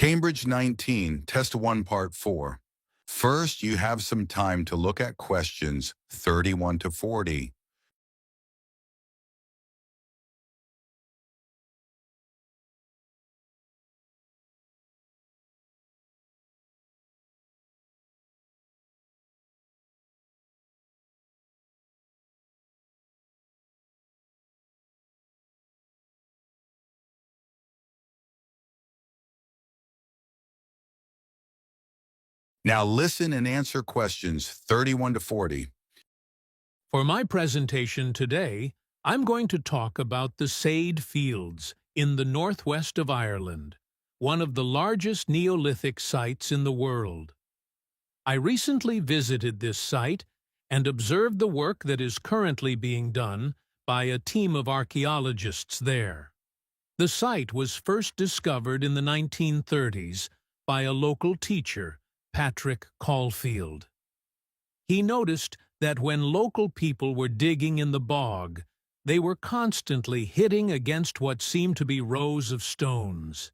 Cambridge 19, Test 1, Part 4. First, you have some time to look at questions 31 to 40. Now listen and answer questions 31 to 40. For my presentation today, I'm going to talk about the Sade Fields in the northwest of Ireland, one of the largest Neolithic sites in the world. I recently visited this site and observed the work that is currently being done by a team of archaeologists there. The site was first discovered in the 1930s by a local teacher, Patrick Caulfield. He noticed that when local people were digging in the bog, they were constantly hitting against what seemed to be rows of stones.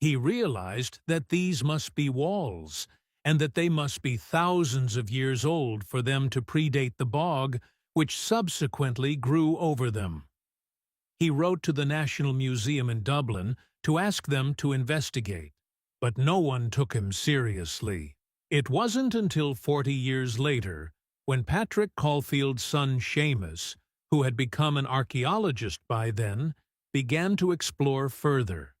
He realized that these must be walls, and that they must be thousands of years old for them to predate the bog, which subsequently grew over them. He wrote to the National Museum in Dublin to ask them to investigate, but no one took him seriously. It wasn't until 40 years later, when Patrick Caulfield's son Seamus, who had become an archaeologist by then, began to explore further.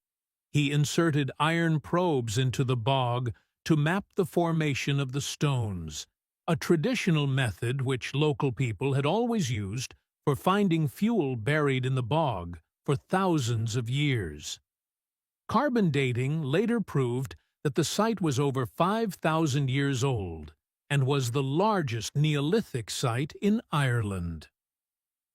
He inserted iron probes into the bog to map the formation of the stones, a traditional method which local people had always used for finding fuel buried in the bog for thousands of years. Carbon dating later proved that the site was over 5,000 years old and was the largest Neolithic site in Ireland.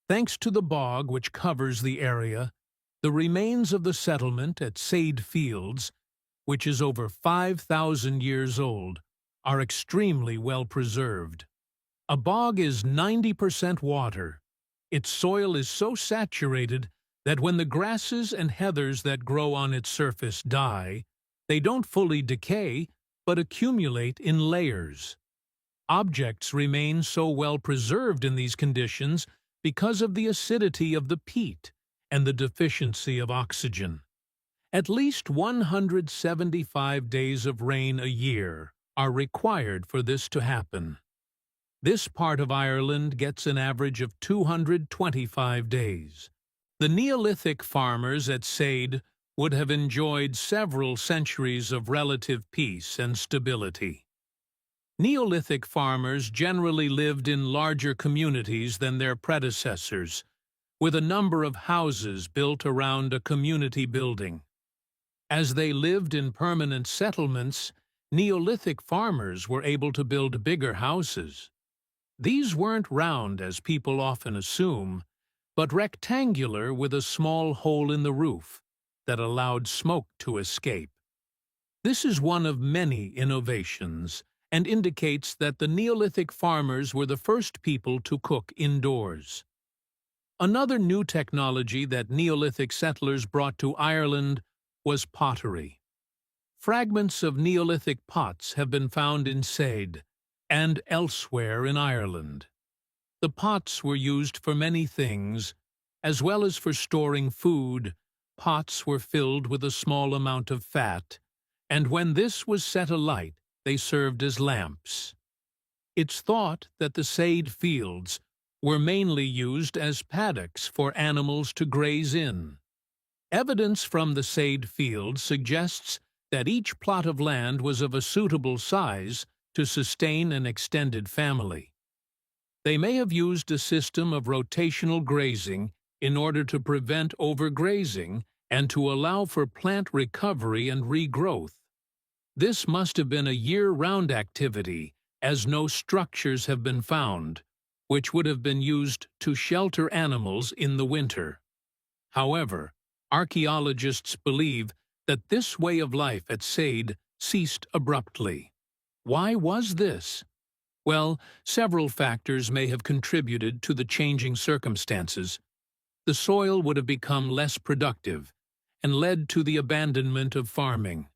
Thanks to the bog which covers the area, the remains of the settlement at Sade Fields, which is over 5,000 years old, are extremely well preserved. A bog is 90% water. Its soil is so saturated that when the grasses and heathers that grow on its surface die, they don't fully decay, but accumulate in layers. Objects remain so well preserved in these conditions because of the acidity of the peat and the deficiency of oxygen. At least 175 days of rain a year are required for this to happen. This part of Ireland gets an average of 225 days. The Neolithic farmers at Sade would have enjoyed several centuries of relative peace and stability. Neolithic farmers generally lived in larger communities than their predecessors, with a number of houses built around a community building. As they lived in permanent settlements, Neolithic farmers were able to build bigger houses. These weren't round, as people often assume, but rectangular with a small hole in the roof that allowed smoke to escape. This is one of many innovations and indicates that the Neolithic farmers were the first people to cook indoors. Another new technology that Neolithic settlers brought to Ireland was pottery. Fragments of Neolithic pots have been found in Sade and elsewhere in Ireland. The pots were used for many things, as well as for storing food. Pots were filled with a small amount of fat, and when this was set alight, they served as lamps. It's thought that the Sade Fields were mainly used as paddocks for animals to graze in. Evidence from the Sade Fields suggests that each plot of land was of a suitable size to sustain an extended family. They may have used a system of rotational grazing in order to prevent overgrazing and to allow for plant recovery and regrowth. This must have been a year-round activity, as no structures have been found, which would have been used to shelter animals in the winter. However, archaeologists believe that this way of life at Sade ceased abruptly. Why was this? Well, several factors may have contributed to the changing circumstances. The soil would have become less productive and led to the abandonment of farming.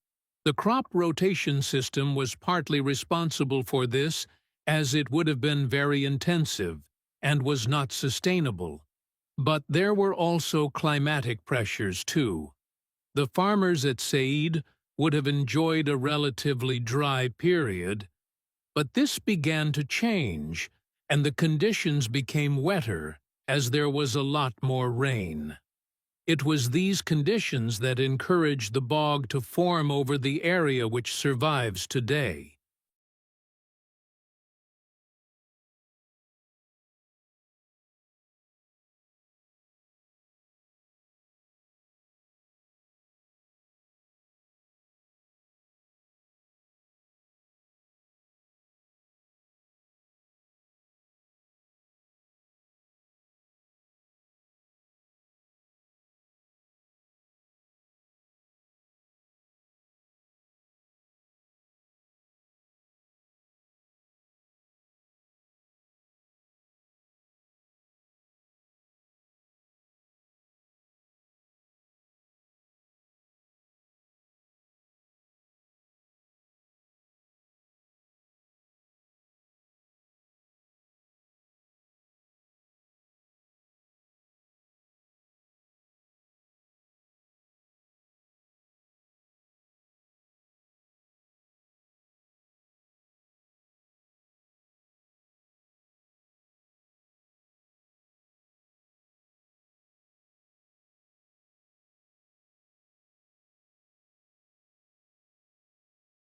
The crop rotation system was partly responsible for this, as it would have been very intensive and was not sustainable. But there were also climatic pressures too. The farmers at Said would have enjoyed a relatively dry period, but this began to change, and the conditions became wetter as there was a lot more rain. It was these conditions that encouraged the bog to form over the area which survives today.